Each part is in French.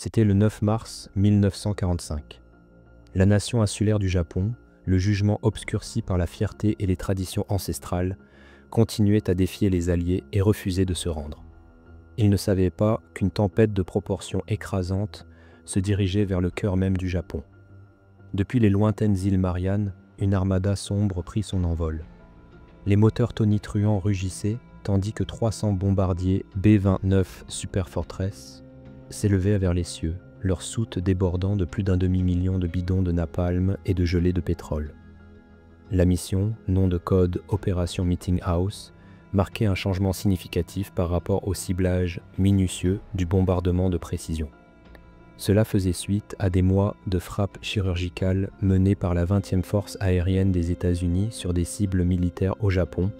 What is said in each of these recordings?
C'était le 9 mars 1945. La nation insulaire du Japon, le jugement obscurci par la fierté et les traditions ancestrales, continuait à défier les Alliés et refusait de se rendre. Ils ne savaient pas qu'une tempête de proportions écrasantes se dirigeait vers le cœur même du Japon. Depuis les lointaines îles Mariannes, une armada sombre prit son envol. Les moteurs tonitruants rugissaient, tandis que 300 bombardiers B-29 Super Fortress s'élevaient vers les cieux, leurs soutes débordant de plus d'un demi-million de bidons de napalm et de gelées de pétrole. La mission, nom de code Opération Meeting House, marquait un changement significatif par rapport au ciblage minutieux du bombardement de précision. Cela faisait suite à des mois de frappes chirurgicales menées par la 20e force aérienne des États-Unis sur des cibles militaires au Japon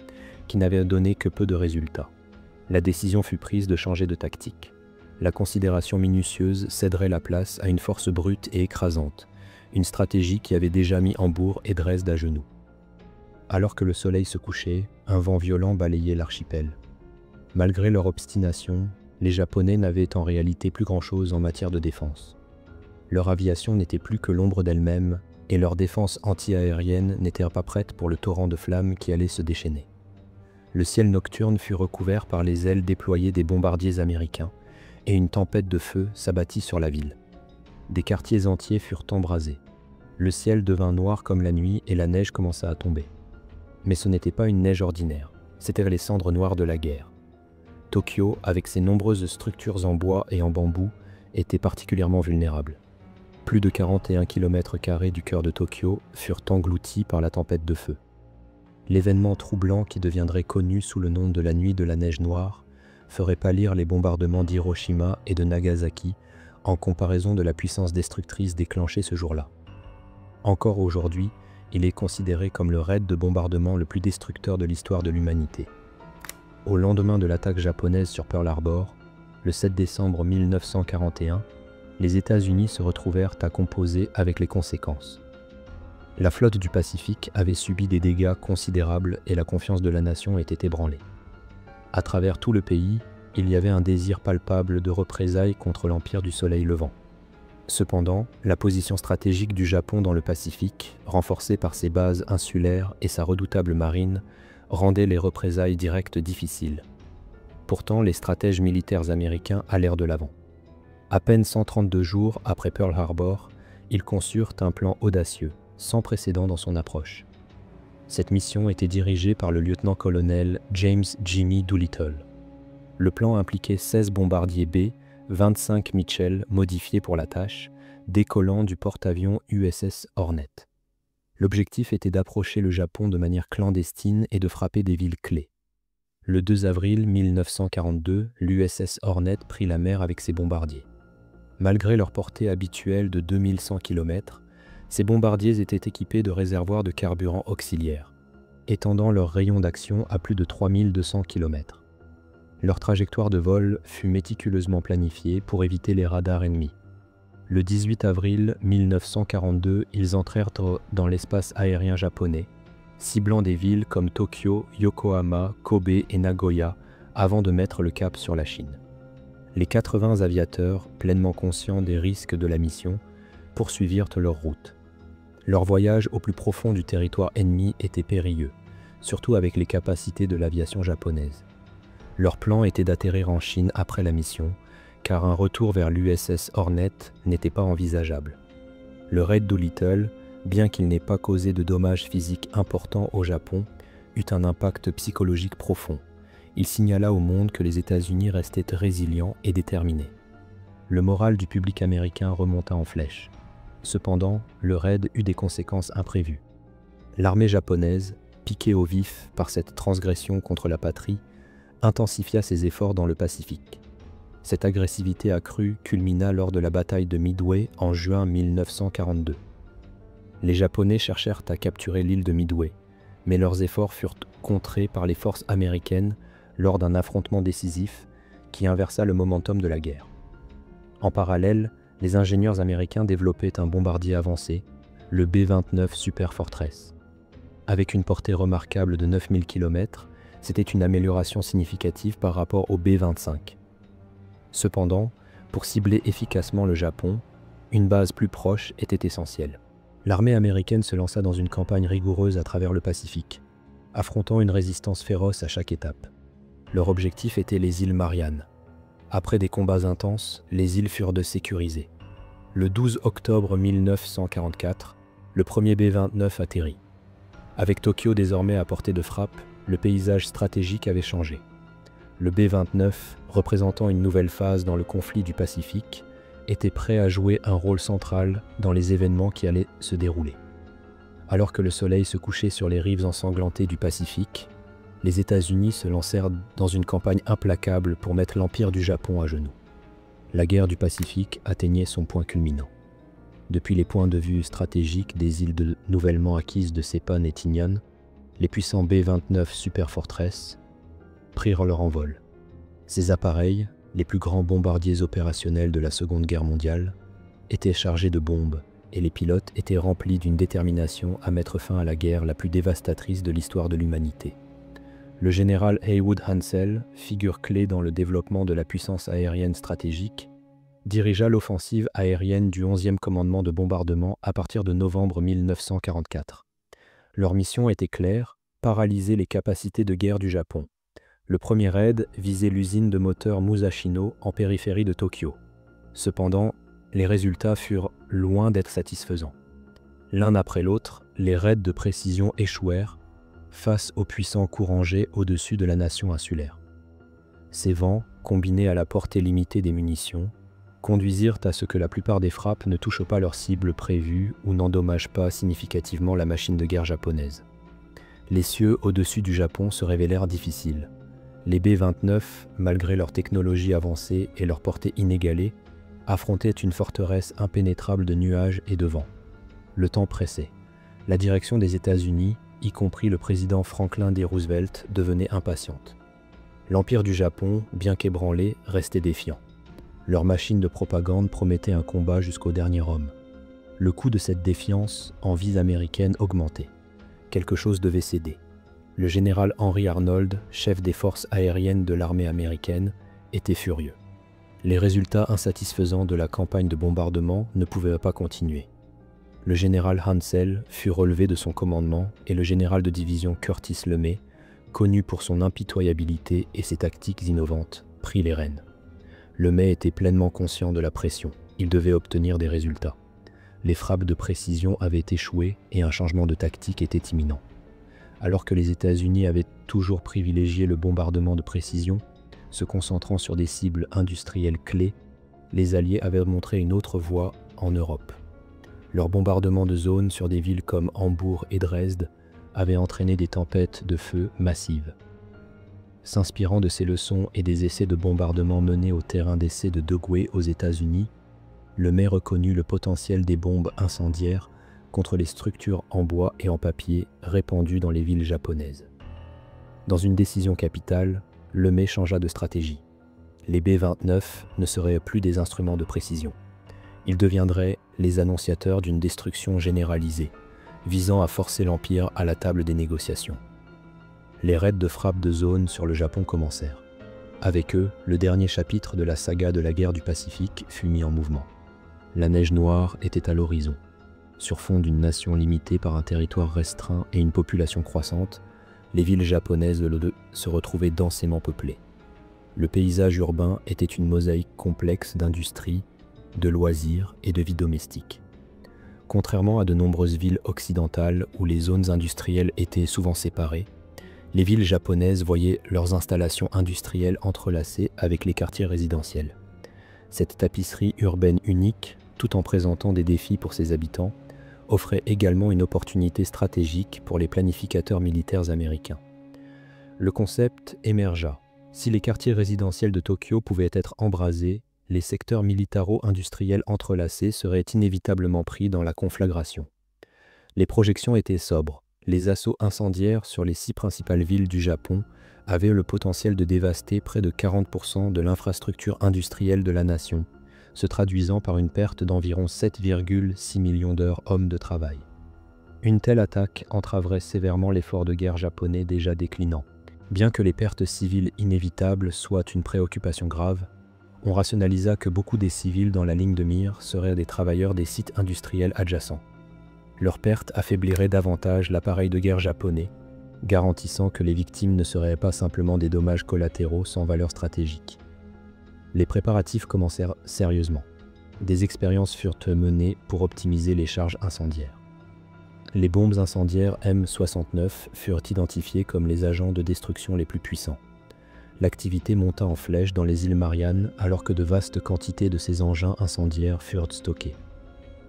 qui n'avaient donné que peu de résultats. La décision fut prise de changer de tactique. La considération minutieuse céderait la place à une force brute et écrasante, une stratégie qui avait déjà mis Hambourg et Dresde à genoux. Alors que le soleil se couchait, un vent violent balayait l'archipel. Malgré leur obstination, les Japonais n'avaient en réalité plus grand-chose en matière de défense. Leur aviation n'était plus que l'ombre d'elle-même, et leur défense anti-aérienne n'était pas prête pour le torrent de flammes qui allait se déchaîner. Le ciel nocturne fut recouvert par les ailes déployées des bombardiers américains, et une tempête de feu s'abattit sur la ville. Des quartiers entiers furent embrasés. Le ciel devint noir comme la nuit et la neige commença à tomber. Mais ce n'était pas une neige ordinaire, c'étaient les cendres noires de la guerre. Tokyo, avec ses nombreuses structures en bois et en bambou, était particulièrement vulnérable. Plus de 41 km² du cœur de Tokyo furent engloutis par la tempête de feu. L'événement troublant qui deviendrait connu sous le nom de la nuit de la neige noire ferait pâlir les bombardements d'Hiroshima et de Nagasaki en comparaison de la puissance destructrice déclenchée ce jour-là. Encore aujourd'hui, il est considéré comme le raid de bombardement le plus destructeur de l'histoire de l'humanité. Au lendemain de l'attaque japonaise sur Pearl Harbor, le 7 décembre 1941, les États-Unis se retrouvèrent à composer avec les conséquences. La flotte du Pacifique avait subi des dégâts considérables et la confiance de la nation était ébranlée. À travers tout le pays, il y avait un désir palpable de représailles contre l'Empire du Soleil Levant. Cependant, la position stratégique du Japon dans le Pacifique, renforcée par ses bases insulaires et sa redoutable marine, rendait les représailles directes difficiles. Pourtant, les stratèges militaires américains allèrent de l'avant. À peine 132 jours après Pearl Harbor, ils conçurent un plan audacieux, sans précédent dans son approche. Cette mission était dirigée par le lieutenant-colonel James Jimmy Doolittle. Le plan impliquait 16 bombardiers B, 25 Mitchell modifiés pour la tâche, décollant du porte-avions USS Hornet. L'objectif était d'approcher le Japon de manière clandestine et de frapper des villes clés. Le 2 avril 1942, l'USS Hornet prit la mer avec ses bombardiers. Malgré leur portée habituelle de 2100 km, ces bombardiers étaient équipés de réservoirs de carburant auxiliaires, étendant leur rayon d'action à plus de 3200 km. Leur trajectoire de vol fut méticuleusement planifiée pour éviter les radars ennemis. Le 18 avril 1942, ils entrèrent dans l'espace aérien japonais, ciblant des villes comme Tokyo, Yokohama, Kobe et Nagoya avant de mettre le cap sur la Chine. Les 80 aviateurs, pleinement conscients des risques de la mission, poursuivirent leur route. Leur voyage au plus profond du territoire ennemi était périlleux, surtout avec les capacités de l'aviation japonaise. Leur plan était d'atterrir en Chine après la mission, car un retour vers l'USS Hornet n'était pas envisageable. Le raid Doolittle, bien qu'il n'ait pas causé de dommages physiques importants au Japon, eut un impact psychologique profond. Il signala au monde que les États-Unis restaient résilients et déterminés. Le moral du public américain remonta en flèche. Cependant, le raid eut des conséquences imprévues. L'armée japonaise, piquée au vif par cette transgression contre la patrie, intensifia ses efforts dans le Pacifique. Cette agressivité accrue culmina lors de la bataille de Midway en juin 1942. Les Japonais cherchèrent à capturer l'île de Midway, mais leurs efforts furent contrés par les forces américaines lors d'un affrontement décisif qui inversa le momentum de la guerre. En parallèle, les ingénieurs américains développaient un bombardier avancé, le B-29 Super Fortress. Avec une portée remarquable de 9000 km, c'était une amélioration significative par rapport au B-25. Cependant, Pour cibler efficacement le Japon, une base plus proche était essentielle. L'armée américaine se lança dans une campagne rigoureuse à travers le Pacifique, affrontant une résistance féroce à chaque étape. Leur objectif était les îles Mariannes. Après des combats intenses, les îles furent sécurisées. Le 12 octobre 1944, le premier B-29 atterrit. Avec Tokyo désormais à portée de frappe, le paysage stratégique avait changé. Le B-29, représentant une nouvelle phase dans le conflit du Pacifique, était prêt à jouer un rôle central dans les événements qui allaient se dérouler. Alors que le soleil se couchait sur les rives ensanglantées du Pacifique, les États-Unis se lancèrent dans une campagne implacable pour mettre l'empire du Japon à genoux. La guerre du Pacifique atteignait son point culminant. Depuis les points de vue stratégiques des îles nouvellement acquises de Seppan et Tinian, les puissants B-29 Super Fortress prirent leur envol. Ces appareils, les plus grands bombardiers opérationnels de la Seconde Guerre mondiale, étaient chargés de bombes et les pilotes étaient remplis d'une détermination à mettre fin à la guerre la plus dévastatrice de l'histoire de l'humanité. Le général Heywood Hansell, figure clé dans le développement de la puissance aérienne stratégique, dirigea l'offensive aérienne du 11e commandement de bombardement à partir de novembre 1944. Leur mission était claire, paralyser les capacités de guerre du Japon. Le premier raid visait l'usine de moteurs Musashino en périphérie de Tokyo. Cependant, les résultats furent loin d'être satisfaisants. L'un après l'autre, les raids de précision échouèrent face aux puissants courants G au-dessus de la nation insulaire. Ces vents, combinés à la portée limitée des munitions, conduisirent à ce que la plupart des frappes ne touchent pas leur cible prévue ou n'endommagent pas significativement la machine de guerre japonaise. Les cieux au-dessus du Japon se révélèrent difficiles. Les B-29, malgré leur technologie avancée et leur portée inégalée, affrontaient une forteresse impénétrable de nuages et de vent. Le temps pressait. La direction des États-Unis, y compris le président Franklin D. Roosevelt, devenait impatiente. L'Empire du Japon, bien qu'ébranlé, restait défiant. Leur machine de propagande promettait un combat jusqu'au dernier homme. Le coût de cette défiance en vies américaines augmentait. Quelque chose devait céder. Le général Henry Arnold, chef des forces aériennes de l'armée américaine, était furieux. Les résultats insatisfaisants de la campagne de bombardement ne pouvaient pas continuer. Le général Hansell fut relevé de son commandement et le général de division Curtis LeMay, connu pour son impitoyabilité et ses tactiques innovantes, prit les rênes. LeMay était pleinement conscient de la pression. Il devait obtenir des résultats. Les frappes de précision avaient échoué et un changement de tactique était imminent. Alors que les États-Unis avaient toujours privilégié le bombardement de précision, se concentrant sur des cibles industrielles clés, les Alliés avaient montré une autre voie en Europe. Leur bombardement de zone sur des villes comme Hambourg et Dresde avait entraîné des tempêtes de feu massives. S'inspirant de ces leçons et des essais de bombardement menés au terrain d'essai de Dogway aux États-Unis, LeMay reconnut le potentiel des bombes incendiaires contre les structures en bois et en papier répandues dans les villes japonaises. Dans une décision capitale, LeMay changea de stratégie. Les B-29 ne seraient plus des instruments de précision. Ils deviendraient les annonciateurs d'une destruction généralisée, visant à forcer l'Empire à la table des négociations. Les raids de frappe de zone sur le Japon commencèrent. Avec eux, le dernier chapitre de la saga de la guerre du Pacifique fut mis en mouvement. La neige noire était à l'horizon. Sur fond d'une nation limitée par un territoire restreint et une population croissante, les villes japonaises de l'O2 se retrouvaient densément peuplées. Le paysage urbain était une mosaïque complexe d'industrie, de loisirs et de vie domestique. Contrairement à de nombreuses villes occidentales où les zones industrielles étaient souvent séparées, les villes japonaises voyaient leurs installations industrielles entrelacées avec les quartiers résidentiels. Cette tapisserie urbaine unique, tout en présentant des défis pour ses habitants, offrait également une opportunité stratégique pour les planificateurs militaires américains. Le concept émergea. Si les quartiers résidentiels de Tokyo pouvaient être embrasés, les secteurs militaro-industriels entrelacés seraient inévitablement pris dans la conflagration. Les projections étaient sobres. Les assauts incendiaires sur les 6 principales villes du Japon avaient le potentiel de dévaster près de 40% de l'infrastructure industrielle de la nation, se traduisant par une perte d'environ 7,6 millions d'heures hommes de travail. Une telle attaque entraverait sévèrement l'effort de guerre japonais déjà déclinant. Bien que les pertes civiles inévitables soient une préoccupation grave, on rationalisa que beaucoup des civils dans la ligne de mire seraient des travailleurs des sites industriels adjacents. Leur perte affaiblirait davantage l'appareil de guerre japonais, garantissant que les victimes ne seraient pas simplement des dommages collatéraux sans valeur stratégique. Les préparatifs commencèrent sérieusement. Des expériences furent menées pour optimiser les charges incendiaires. Les bombes incendiaires M69 furent identifiées comme les agents de destruction les plus puissants. L'activité monta en flèche dans les îles Mariannes alors que de vastes quantités de ces engins incendiaires furent stockés.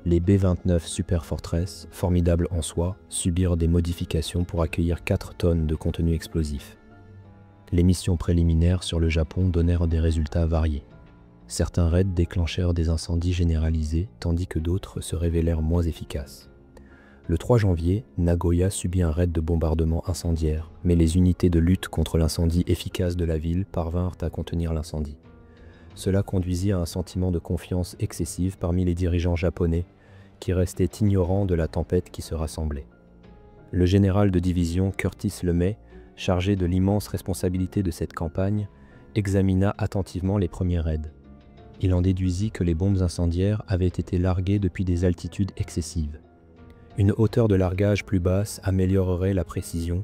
Les B-29 Super Fortress, formidables en soi, subirent des modifications pour accueillir 4 tonnes de contenu explosif. Les missions préliminaires sur le Japon donnèrent des résultats variés. Certains raids déclenchèrent des incendies généralisés, tandis que d'autres se révélèrent moins efficaces. Le 3 janvier, Nagoya subit un raid de bombardement incendiaire, mais les unités de lutte contre l'incendie efficace de la ville parvinrent à contenir l'incendie. Cela conduisit à un sentiment de confiance excessive parmi les dirigeants japonais, qui restaient ignorants de la tempête qui se rassemblait. Le général de division Curtis LeMay, chargé de l'immense responsabilité de cette campagne, examina attentivement les premiers raids. Il en déduisit que les bombes incendiaires avaient été larguées depuis des altitudes excessives. Une hauteur de largage plus basse améliorerait la précision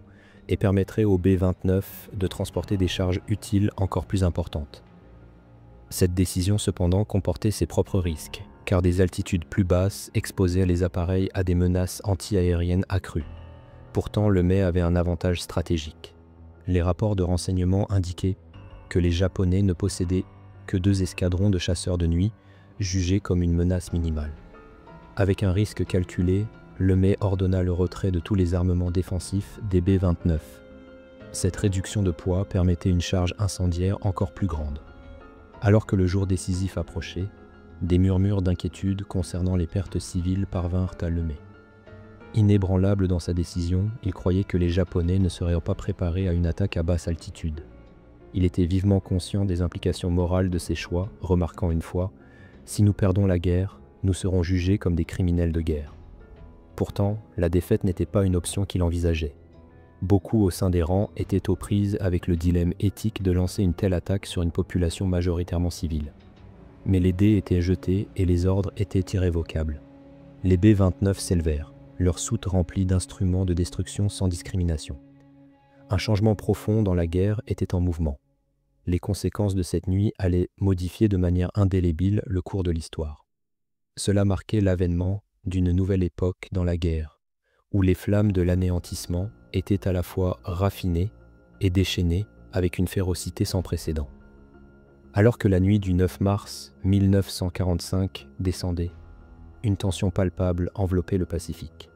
et permettrait aux B-29 de transporter des charges utiles encore plus importantes. Cette décision cependant comportait ses propres risques, car des altitudes plus basses exposaient les appareils à des menaces anti-aériennes accrues. Pourtant, LeMay avait un avantage stratégique. Les rapports de renseignement indiquaient que les Japonais ne possédaient que 2 escadrons de chasseurs de nuit, jugés comme une menace minimale. Avec un risque calculé, LeMay ordonna le retrait de tous les armements défensifs des B-29. Cette réduction de poids permettait une charge incendiaire encore plus grande. Alors que le jour décisif approchait, des murmures d'inquiétude concernant les pertes civiles parvinrent à LeMay. Inébranlable dans sa décision, il croyait que les Japonais ne seraient pas préparés à une attaque à basse altitude. Il était vivement conscient des implications morales de ses choix, remarquant une fois « Si nous perdons la guerre, nous serons jugés comme des criminels de guerre ». Pourtant, la défaite n'était pas une option qu'il envisageait. Beaucoup au sein des rangs étaient aux prises avec le dilemme éthique de lancer une telle attaque sur une population majoritairement civile. Mais les dés étaient jetés et les ordres étaient irrévocables. Les B-29 s'élevèrent, leurs soutes remplies d'instruments de destruction sans discrimination. Un changement profond dans la guerre était en mouvement. Les conséquences de cette nuit allaient modifier de manière indélébile le cours de l'histoire. Cela marquait l'avènement d'une nouvelle époque dans la guerre, où les flammes de l'anéantissement étaient à la fois raffinées et déchaînées avec une férocité sans précédent. Alors que la nuit du 9 mars 1945 descendait, une tension palpable enveloppait le Pacifique.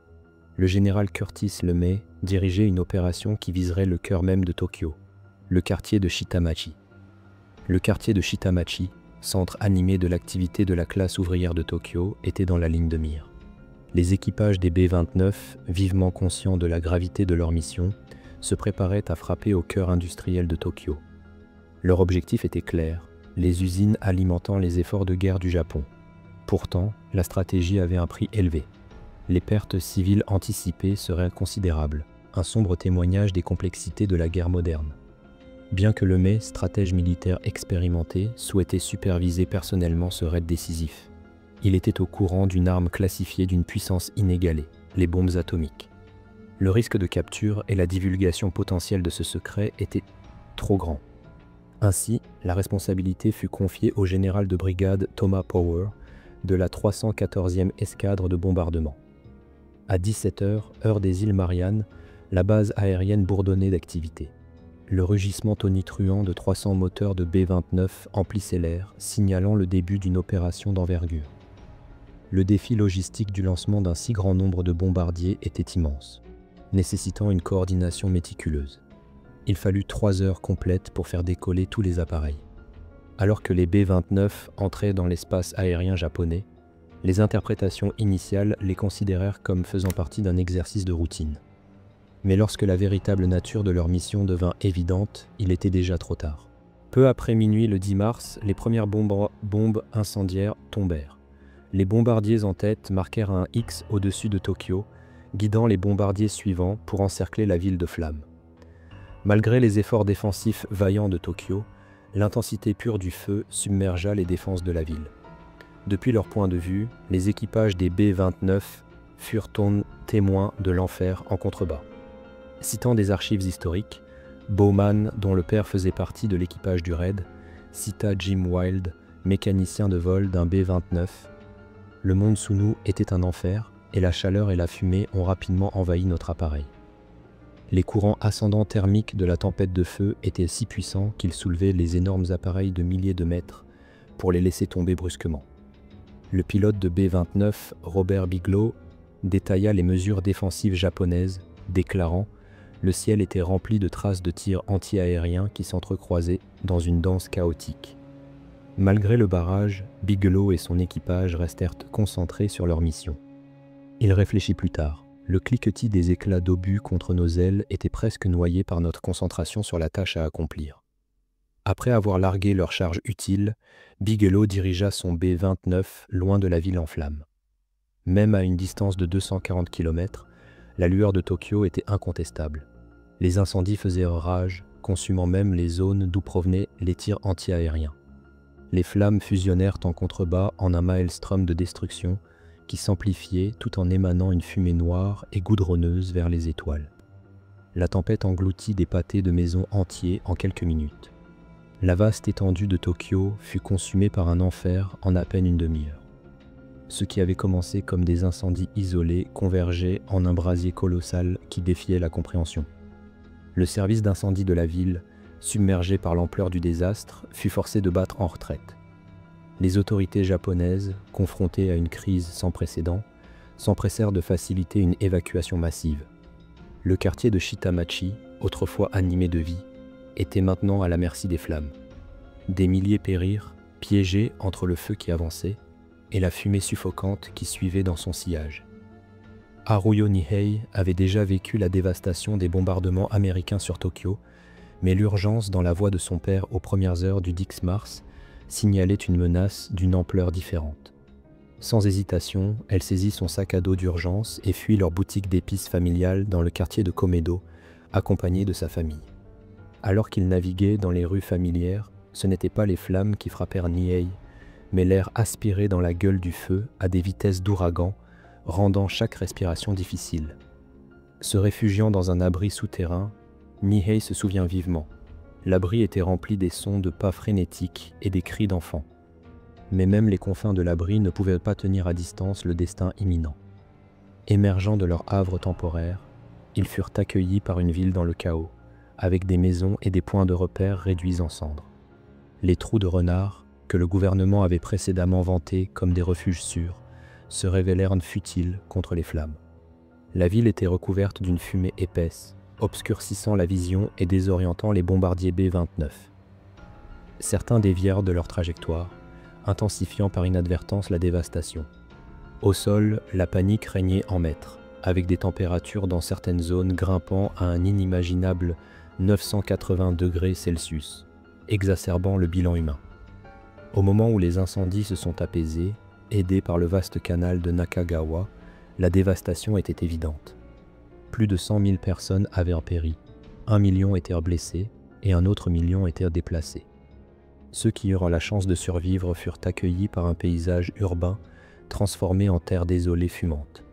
Le général Curtis LeMay dirigeait une opération qui viserait le cœur même de Tokyo, le quartier de Shitamachi. Le quartier de Shitamachi, centre animé de l'activité de la classe ouvrière de Tokyo, était dans la ligne de mire. Les équipages des B-29, vivement conscients de la gravité de leur mission, se préparaient à frapper au cœur industriel de Tokyo. Leur objectif était clair, les usines alimentant les efforts de guerre du Japon. Pourtant, la stratégie avait un prix élevé. Les pertes civiles anticipées seraient considérables, un sombre témoignage des complexités de la guerre moderne. Bien que LeMay, stratège militaire expérimenté, souhaitait superviser personnellement ce raid décisif. Il était au courant d'une arme classifiée d'une puissance inégalée, les bombes atomiques. Le risque de capture et la divulgation potentielle de ce secret étaient trop grands. Ainsi, la responsabilité fut confiée au général de brigade Thomas Power de la 314e escadre de bombardement. À 17h, heure des îles Mariannes, la base aérienne bourdonnait d'activité. Le rugissement tonitruant de 300 moteurs de B-29 emplissait l'air, signalant le début d'une opération d'envergure. Le défi logistique du lancement d'un si grand nombre de bombardiers était immense, nécessitant une coordination méticuleuse. Il fallut 3 heures complètes pour faire décoller tous les appareils. Alors que les B-29 entraient dans l'espace aérien japonais, les interprétations initiales les considérèrent comme faisant partie d'un exercice de routine. Mais lorsque la véritable nature de leur mission devint évidente, il était déjà trop tard. Peu après minuit le 10 mars, les premières bombes incendiaires tombèrent. Les bombardiers en tête marquèrent un X au-dessus de Tokyo, guidant les bombardiers suivants pour encercler la ville de flammes. Malgré les efforts défensifs vaillants de Tokyo, L'intensité pure du feu submergea les défenses de la ville. Depuis leur point de vue, les équipages des B-29 furent témoins de l'enfer en contrebas. Citant des archives historiques, Bowman, dont le père faisait partie de l'équipage du raid, cita Jim Wild, mécanicien de vol d'un B-29. « Le monde sous nous était un enfer, et la chaleur et la fumée ont rapidement envahi notre appareil. Les courants ascendants thermiques de la tempête de feu étaient si puissants qu'ils soulevaient les énormes appareils de milliers de mètres pour les laisser tomber brusquement. » Le pilote de B-29, Robert Bigelow, détailla les mesures défensives japonaises, déclarant « Le ciel était rempli de traces de tirs anti-aériens qui s'entrecroisaient dans une danse chaotique. » Malgré le barrage, Bigelow et son équipage restèrent concentrés sur leur mission. Il réfléchit plus tard. Le cliquetis des éclats d'obus contre nos ailes était presque noyé par notre concentration sur la tâche à accomplir. Après avoir largué leur charge utile, Bigelow dirigea son B-29 loin de la ville en flammes. Même à une distance de 240 km, la lueur de Tokyo était incontestable. Les incendies faisaient rage, consumant même les zones d'où provenaient les tirs anti-aériens. Les flammes fusionnèrent en contrebas en un maelstrom de destruction qui s'amplifiait tout en émanant une fumée noire et goudronneuse vers les étoiles. La tempête engloutit des pâtés de maisons entiers en quelques minutes. La vaste étendue de Tokyo fut consumée par un enfer en à peine une demi-heure. Ce qui avait commencé comme des incendies isolés convergeait en un brasier colossal qui défiait la compréhension. Le service d'incendie de la ville, submergé par l'ampleur du désastre, fut forcé de battre en retraite. Les autorités japonaises, confrontées à une crise sans précédent, s'empressèrent de faciliter une évacuation massive. Le quartier de Shitamachi, autrefois animé de vie, était maintenant à la merci des flammes. Des milliers périrent, piégés entre le feu qui avançait et la fumée suffocante qui suivait dans son sillage. Haruyo Nihei avait déjà vécu la dévastation des bombardements américains sur Tokyo, mais l'urgence dans la voix de son père aux premières heures du 10 mars signalait une menace d'une ampleur différente. Sans hésitation, elle saisit son sac à dos d'urgence et fuit leur boutique d'épices familiale dans le quartier de Komedo, accompagnée de sa famille. Alors qu'il naviguait dans les rues familières, ce n'étaient pas les flammes qui frappèrent Nihei, mais l'air aspiré dans la gueule du feu à des vitesses d'ouragan, rendant chaque respiration difficile. Se réfugiant dans un abri souterrain, Nihei se souvient vivement. L'abri était rempli des sons de pas frénétiques et des cris d'enfants. Mais même les confins de l'abri ne pouvaient pas tenir à distance le destin imminent. Émergeant de leur havre temporaire, ils furent accueillis par une ville dans le chaos, avec des maisons et des points de repère réduits en cendres. Les trous de renard, que le gouvernement avait précédemment vantés comme des refuges sûrs, se révélèrent futiles contre les flammes. La ville était recouverte d'une fumée épaisse, obscurcissant la vision et désorientant les bombardiers B-29. Certains dévièrent de leur trajectoire, intensifiant par inadvertance la dévastation. Au sol, la panique régnait en maître, avec des températures dans certaines zones grimpant à un inimaginable 980 degrés Celsius, exacerbant le bilan humain. Au moment où les incendies se sont apaisés, aidés par le vaste canal de Nakagawa, la dévastation était évidente. Plus de 100 000 personnes avaient péri, 1 million étaient blessés et un autre million étaient déplacés. Ceux qui eurent la chance de survivre furent accueillis par un paysage urbain transformé en terre désolée fumante.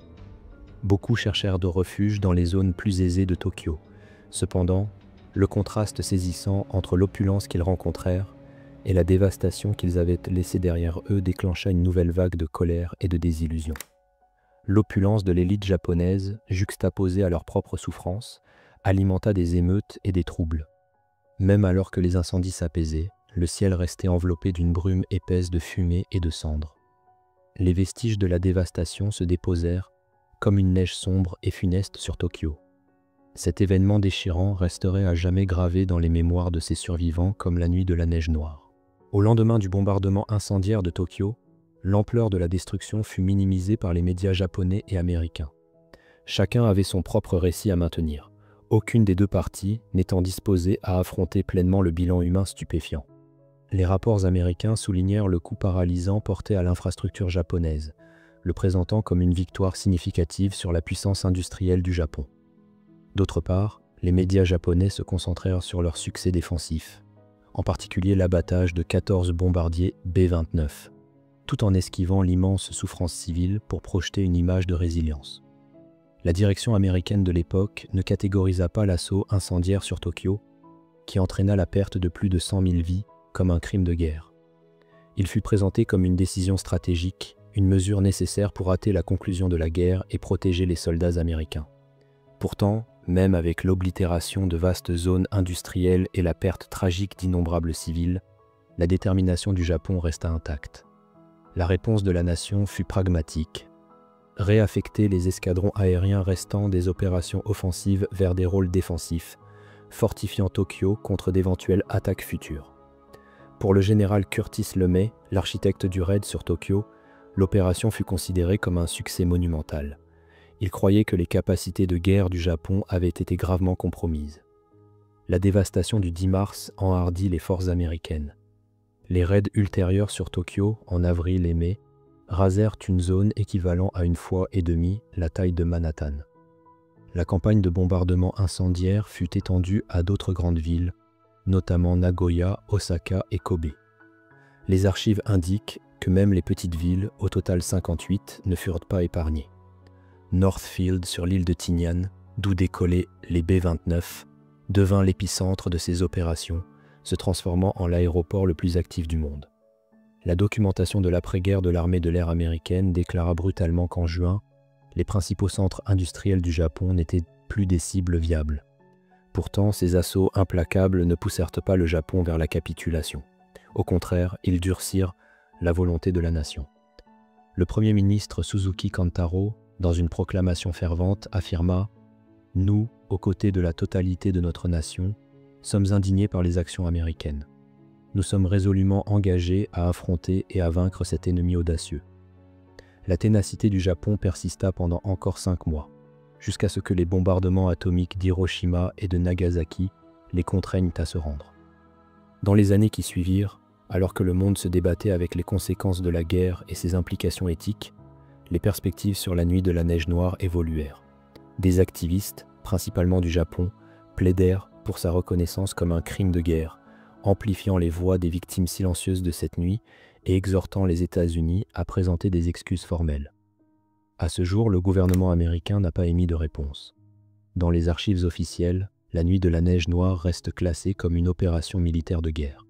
Beaucoup cherchèrent de refuge dans les zones plus aisées de Tokyo. Cependant, le contraste saisissant entre l'opulence qu'ils rencontrèrent et la dévastation qu'ils avaient laissée derrière eux déclencha une nouvelle vague de colère et de désillusion. L'opulence de l'élite japonaise, juxtaposée à leur propre souffrance, alimenta des émeutes et des troubles. Même alors que les incendies s'apaisaient, le ciel restait enveloppé d'une brume épaisse de fumée et de cendres. Les vestiges de la dévastation se déposèrent comme une neige sombre et funeste sur Tokyo. Cet événement déchirant resterait à jamais gravé dans les mémoires de ses survivants comme la nuit de la neige noire. Au lendemain du bombardement incendiaire de Tokyo, l'ampleur de la destruction fut minimisée par les médias japonais et américains. Chacun avait son propre récit à maintenir, aucune des deux parties n'étant disposée à affronter pleinement le bilan humain stupéfiant. Les rapports américains soulignèrent le coup paralysant porté à l'infrastructure japonaise, le présentant comme une victoire significative sur la puissance industrielle du Japon. D'autre part, les médias japonais se concentrèrent sur leur succès défensif. en particulier l'abattage de 14 bombardiers B-29, tout en esquivant l'immense souffrance civile pour projeter une image de résilience. La direction américaine de l'époque ne catégorisa pas l'assaut incendiaire sur Tokyo, qui entraîna la perte de plus de 100 000 vies, comme un crime de guerre. Il fut présenté comme une décision stratégique, une mesure nécessaire pour hâter la conclusion de la guerre et protéger les soldats américains. Pourtant, même avec l'oblitération de vastes zones industrielles et la perte tragique d'innombrables civils, la détermination du Japon resta intacte. La réponse de la nation fut pragmatique. Réaffecter les escadrons aériens restants des opérations offensives vers des rôles défensifs, fortifiant Tokyo contre d'éventuelles attaques futures. Pour le général Curtis LeMay, l'architecte du raid sur Tokyo, l'opération fut considérée comme un succès monumental. Il croyait que les capacités de guerre du Japon avaient été gravement compromises. La dévastation du 10 mars enhardit les forces américaines. Les raids ultérieurs sur Tokyo, en avril et mai, rasèrent une zone équivalent à 1,5 fois la taille de Manhattan. La campagne de bombardement incendiaire fut étendue à d'autres grandes villes, notamment Nagoya, Osaka et Kobe. Les archives indiquent que même les petites villes, au total 58, ne furent pas épargnées. Northfield, sur l'île de Tinian, d'où décollaient les B-29, devint l'épicentre de ces opérations, se transformant en l'aéroport le plus actif du monde. La documentation de l'après-guerre de l'armée de l'air américaine déclara brutalement qu'en juin, les principaux centres industriels du Japon n'étaient plus des cibles viables. Pourtant, ces assauts implacables ne poussèrent pas le Japon vers la capitulation. Au contraire, ils durcirent la volonté de la nation. Le Premier ministre Suzuki Kantaro, dans une proclamation fervente, affirma « Nous, aux côtés de la totalité de notre nation, sommes indignés par les actions américaines. Nous sommes résolument engagés à affronter et à vaincre cet ennemi audacieux. » La ténacité du Japon persista pendant encore 5 mois, jusqu'à ce que les bombardements atomiques d'Hiroshima et de Nagasaki les contraignent à se rendre. Dans les années qui suivirent, alors que le monde se débattait avec les conséquences de la guerre et ses implications éthiques, les perspectives sur la nuit de la neige noire évoluèrent. Des activistes, principalement du Japon, plaidèrent pour sa reconnaissance comme un crime de guerre, amplifiant les voix des victimes silencieuses de cette nuit et exhortant les États-Unis à présenter des excuses formelles. À ce jour, le gouvernement américain n'a pas émis de réponse. Dans les archives officielles, la nuit de la neige noire reste classée comme une opération militaire de guerre.